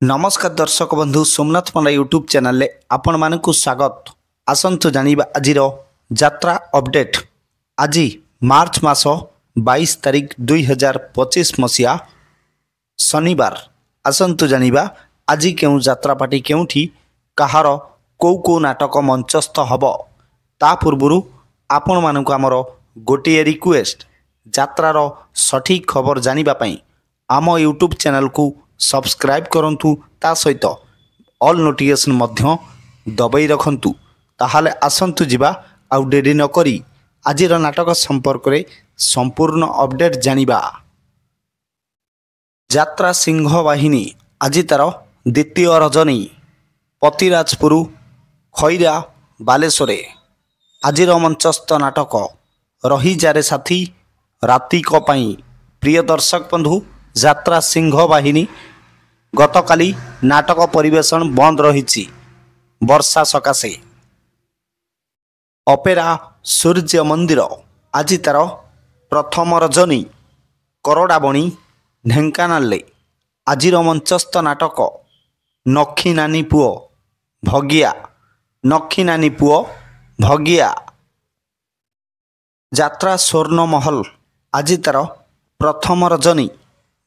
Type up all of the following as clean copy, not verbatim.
नमस्कार दर्शक बंधु सोमनाथ पंडा यूट्यूब चैनल ले आपण मानकु स्वागत। आसंतु जानिबा आजिर यात्रा अपडेट। आज मार्च मास 22 तारिख 2025 मसीहा शनिवार। आसंतु जानिबा आज केउ यात्रा पार्टी केउठी कहार को नाटक मंचस्थ हब ता पूर्वरु आपण मानकु हमर गोटे रिक्वेस्ट यात्रार सठिक खबर जानिबा पई आम यूट्यूब चैनल को सब्सक्राइब करंतु ता सहित ऑल नोटिफिकेशन मध्य दबाई रखंतु। ताहाले आसंतु जिबा आउ डेरी न करी आजिर नाटक संपर्क रे संपूर्ण अपडेट जानिबा। यात्रा सिंह बाहिनी आज तार द्वितीय रजनी पतिराजपुर खैरा बालेश्वरे आजिर मंचस्थ नाटक रही जारे साथी रातिक पई। प्रिय दर्शक बंधु यात्रा सिंह बाहिनी गतकाली नाटक परिवेशन बंद रही वर्षा सकाशे। अपेरा सूर्य मंदिर आज तार प्रथम रजनी करडाबणी ढेंकानाल आजिर मंचस्थ नाटक नखी नानी पुओ भगिया। नखी नानी पुओ भगिया। यात्रा स्वर्ण महल आज तार प्रथम रजनी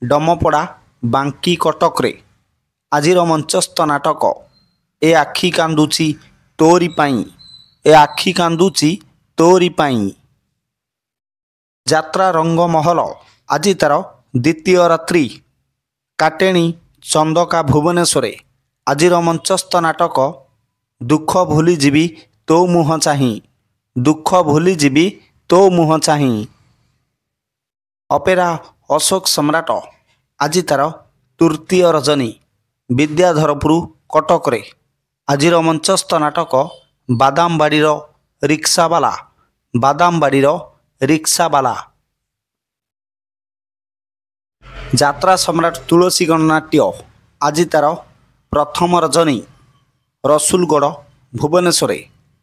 डमपड़ा बांकी कटक रे आजिर मंचस्थ नाटक ए आखि कांदुची तोरी पाई। ए आखि कांदुची तोरी पाई। यात्रा रंग महल आज तार द्वितीय रात्रि काटेणी चंदका भुवनेश्वरे आजिर मंचस्थ नाटक दुख भूली जीवी तो मुह चाही। दुख भूली जीवी तो मुह चाही। अपेरा अशोक सम्राट आज तार तृतीय रजनी विद्याधरपुर कटक रे आजिर मंचस्थ नाटक बादामबाड़ी रिक्सावाला। बादामबाड़ी रिक्सावाला। यात्रा सम्राट तुलसी गणनाट्य आज तार प्रथम रजनी रसुलगढ़ भुवनेश्वरे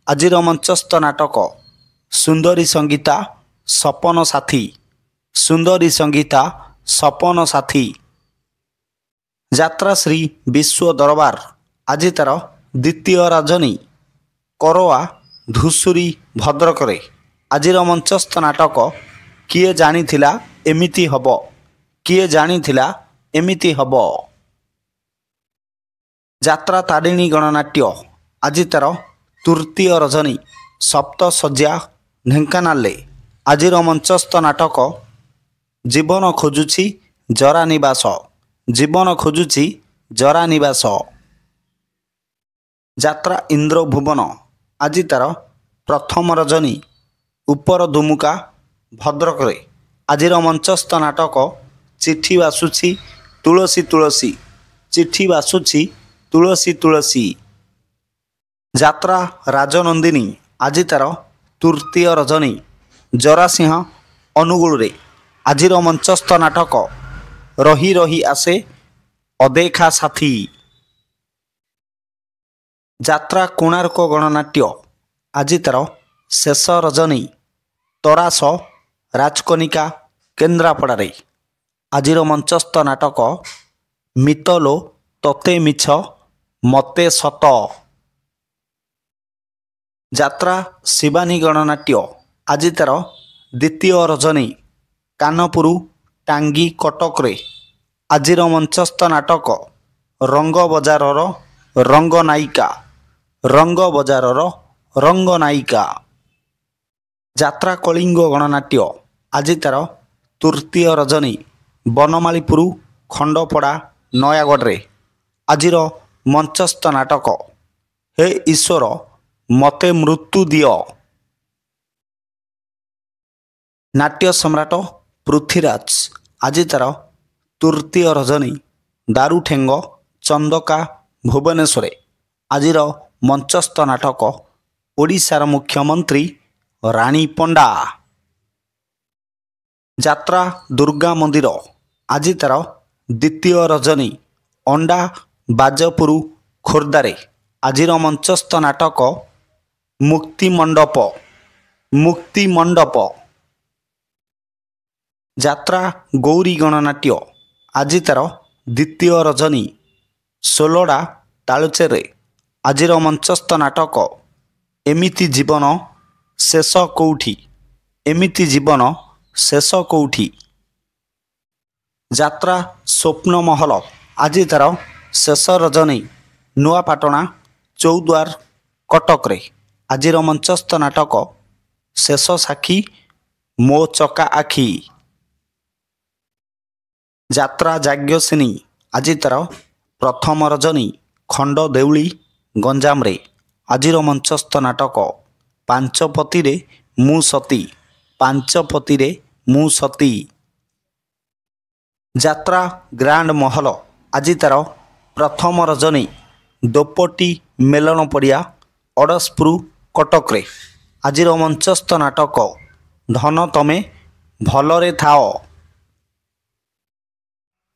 आजिर मंचस्थ नाटक सुंदरी संगीता सपन साथी। सुंदरी संगीता सपन साथी। यात्रा श्री विश्व दरबार आज तार द्वितीय राजनी करोआ धुसुरी भद्रक रे आजिर मंचस्थ नाटक किए जानिथिला एमिति हब। किए जानिथिला एमिति हब। यात्रा तारिणी गणनाट्य आज तार तृतीय रजनी सप्तशଯ୍ୟା ढेंकानाल आजिर मंचस्थ नाटक जीवन खोजुची जरा निवास। जीवन खोजुची जरा निवास। यात्रा इंद्र भुवन आज तार प्रथम रजनी उपर दुमुका भद्रक रे आजिर मंचस्थ नाटक चिठी बासुची तुलसी तुलसी। चिठी बासुची तुलसी तुलसी। यात्रा राजनंदिनी आज तार तृतीय रजनी जरासिंह अनुगुल रे आजिर मंचस्थ नाटक रही रही आसे अदेखा साथी। यात्रा कोणार्क गणनाट्य आज तार शेष रजनी तरास राजकनिका केन्द्रापड़ा रे आजिर मंचस्थ नाटक मितलो तते मिछ मते सत। यात्रा शिवानी गणनाट्य आज तार द्वितीय रजनी कानपुर टांगी कटक रे आजिर मंचस्थ नाटक रंग बजारर रंग नायिका। रंग बजारर रंग नायिका। यात्रा कलिंग गणनाट्य आज तार तृतीय रजनी बनमालीपुर खंडपड़ा नयागढ़ रे आजिर मंचस्थ नाटक हे ईश्वर मते मृत्यु दियो। नाट्य सम्राट पृथ्वीराज आज तार तृतीय रजनी दारुठेंग चंदका भुवनेश्वरे आजिर मंचस्थ नाटक ओडिशार मुख्यमंत्री रानी पंडा। यात्रा दुर्गा मंदिर आज तार द्वितीय रजनी अंडा बाजपुर खोर्धारे आजिर मंचस्थ नाटक मुक्ति मंडप। मुक्ति मंडप। यात्रा गौरी गणनाट्य आज तार द्वितीय रजनी ଷୋଲଡ଼ା ତାଳଚେରରେ ଆଜିର ମଞ୍ଚସ୍ଥ ନାଟକ ଏମିତି ଜୀବନ ଶେଷ କେଉଁଠି। ଏମିତି ଜୀବନ ଶେଷ କେଉଁଠି। ଯାତ୍ରା ସ୍ୱପ୍ନମହଲ ଆଜି ତା'ର ଶେଷ ରଜନୀ ନୂଆପାଟଣା ଚୌଦ୍ୱାର କଟକରେ ଆଜିର ମଞ୍ଚସ୍ଥ ନାଟକ ଶେଷ ସାକ୍ଷୀ ମୋ ଚକା ଆଖି। ଯାତ୍ରା ଯାଜ୍ଞସେନୀ ଆଜି ତା'ର ପ୍ରଥମ ରଜନୀ ଖଣ୍ଡଦେଉଳି ଗଞ୍ଜାମରେ ଆଜିର ମଞ୍ଚସ୍ଥ ନାଟକ ପାଞ୍ଚପତିରେ ମୁଁ ସତୀ। ପାଞ୍ଚପତିରେ ମୁଁ ସତୀ। ଯାତ୍ରା ଗ୍ରାଣ୍ଡ ମହଲ ଆଜି ତା'ର ପ୍ରଥମ ରଜନୀ ଦୋପଟି ମେଲଣ ପଡ଼ିଆ ଅଡ଼ଶପୁର କଟକରେ ଆଜିର ମଞ୍ଚସ୍ଥ ନାଟକ ଧନ ତମେ ଭଲରେ ଥାଅ।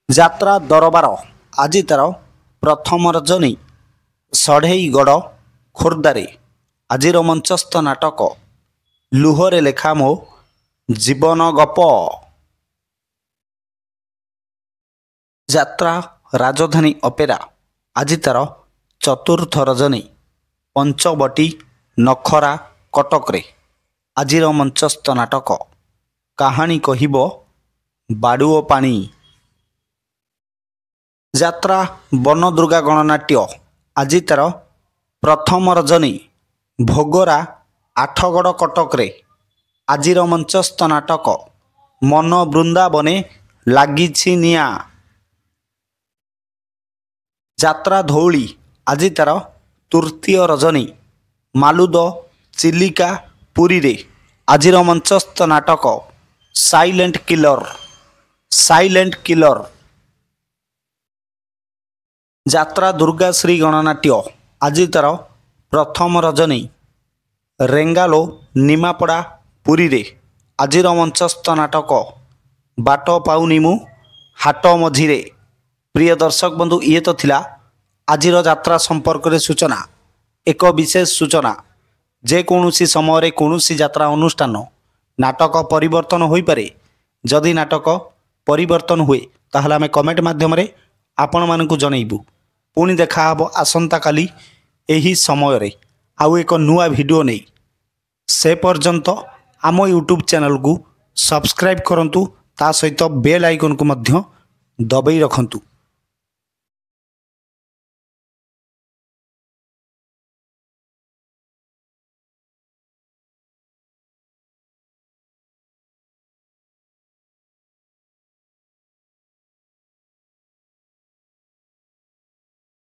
ଯାତ୍ରା ଦରବାର ଆଜି ତା'ର ପ୍ରଥମ ରଜନୀ ଷଢ଼େଇଗଡ଼ ଖୋର୍ଦ୍ଧାରେ ଆଜିର ମଞ୍ଚସ୍ଥ ନାଟକ ଲୁହରେ ଲେଖା ମୋ ଜୀବନ ଗପ। ଯାତ୍ରା ରାଜଧାନୀ ଅପେରା ଆଜି ତା'ର ଚତୁର୍ଥ ରଜନୀ ପଞ୍ଚବଟୀ ନଖରା କଟକରେ ଆଜିର ମଞ୍ଚସ୍ଥ ନାଟକ କାହାଣୀ କହିବ ବାଡ଼ୁଅ ପାଣି। ଯାତ୍ରା ବନଦୁର୍ଗା ଗଣନାଟ୍ୟ ଆଜି ତା'ର ପ୍ରଥମ ରଜନୀ ଭୋଗରା ଆଠଗଡ଼ କଟକରେ ଆଜିର ମଞ୍ଚସ୍ଥ ନାଟକ ମନ ବୃନ୍ଦାବନେ ଲାଗିଛି ନିଆଁ। ଯାତ୍ରା ଧଉଳି ଆଜି ତା'ର ତୃତୀୟ ରଜନୀ ମାଲୁଦ ଚିଲିକା ପୁରୀରେ ଆଜିର ମଞ୍ଚସ୍ଥ ନାଟକ ସାଇଲେଣ୍ଟ କିଲର। Silent killer. ଯାତ୍ରା ଦୁର୍ଗାଶ୍ରୀ ଗଣନାଟ୍ୟ ଆଜି ତା'ର ପ୍ରଥମ ରଜନୀ ରେଙ୍ଗାଲୋ ନିମାପଡ଼ା ପୁରୀରେ ଆଜିର ମଞ୍ଚସ୍ଥ ନାଟକ ବାଟ ପାଉନି ମୁଁ ହାଟ ମଝିରେ। ପ୍ରିୟ ଦର୍ଶକ ବନ୍ଧୁ, ଇଏ ତ ଥିଲା ଆଜିର ଯାତ୍ରା ସମ୍ପର୍କରେ ସୂଚନା। ଏକ ବିଶେଷ ସୂଚନା, ଯେକୌଣସି ସମୟରେ କୌଣସି ଯାତ୍ରା ଅନୁଷ୍ଠାନ ନାଟକ ପରିବର୍ତ୍ତନ ହୋଇପାରେ। ଯଦି ନାଟକ ପରିବର୍ତ୍ତନ ହୁଏ ତାହେଲେ ଆମେ କମେଣ୍ଟ ମାଧ୍ୟମରେ ଆପଣମାନଙ୍କୁ ଜଣାଇବୁ। ପୁଣି ଦେଖାହେବ ଆସନ୍ତାକାଲି ଏହି ସମୟରେ ଆଉ ଏକ ନୂଆ ଭିଡ଼ିଓ ନେଇ। ସେ ପର୍ଯ୍ୟନ୍ତ ଆମ ୟୁଟ୍ୟୁବ୍ ଚ୍ୟାନେଲକୁ ସବସ୍କ୍ରାଇବ୍ କରନ୍ତୁ, ତା ସହିତ ବେଲ୍ ଆଇକନ୍କୁ ମଧ୍ୟ ଦବାଇ ରଖନ୍ତୁ।